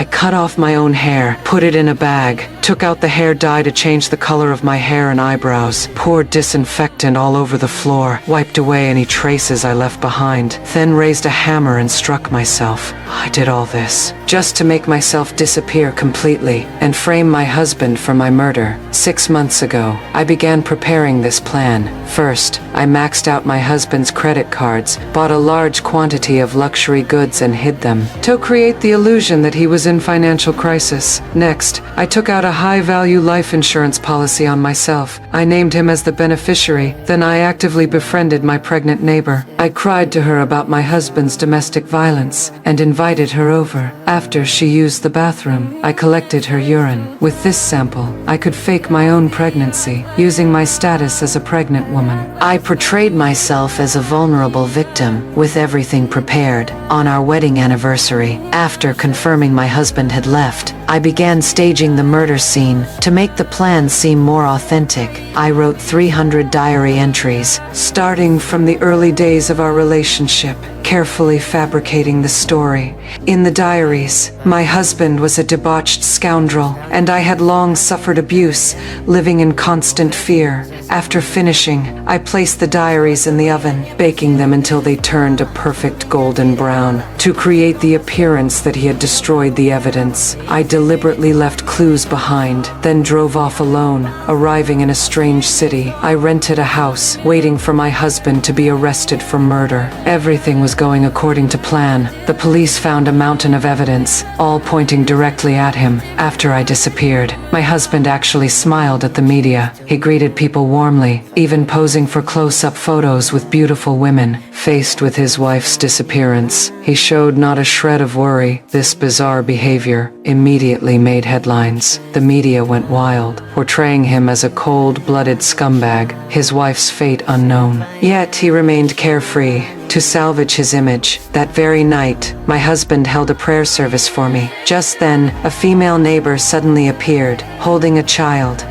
I cut off my own hair, put it in a bag, took out the hair dye to change the color of my hair and eyebrows, poured disinfectant all over the floor, wiped away any traces I left behind, then raised a hammer and struck myself. I did all this just to make myself disappear completely and frame my husband for my murder. 6 months ago, I began preparing this plan. First, I maxed out my husband's credit cards, bought a large quantity of luxury goods and hid them to create the illusion that he was in financial crisis. Next, I took out a high-value life insurance policy on myself. I named him as the beneficiary. Then I actively befriended my pregnant neighbor. I cried to her about my husband's domestic violence and invited her over. After she used the bathroom, I collected her urine. With this sample, I could fake my own pregnancy, using my status as a pregnant woman. I portrayed myself as a vulnerable victim, with everything prepared. On our wedding anniversary, after confirming my husband had left, I began staging the murder scene. To make the plan seem more authentic, I wrote 300 diary entries, starting from the early days of our relationship, carefully fabricating the story. In the diaries, my husband was a debauched scoundrel, and I had long suffered abuse, living in constant fear. After finishing, I placed the diaries in the oven, baking them until they turned a perfect golden brown. To create the appearance that he had destroyed the evidence, I deliberately left clues behind, then drove off alone. Arriving in a strange city, I rented a house, waiting for my husband to be arrested for murder. Everything was going according to plan. The police found a mountain of evidence, all pointing directly at him. After I disappeared, my husband actually smiled at the media. He greeted people warmly, even posing for close-up photos with beautiful women. Faced with his wife's disappearance, he showed not a shred of worry. This bizarre behavior immediately made headlines. The media went wild, portraying him as a cold-blooded scumbag, his wife's fate unknown. Yet he remained carefree. To salvage his image, that very night, my husband held a prayer service for me. Just then, a female neighbor suddenly appeared, holding a child.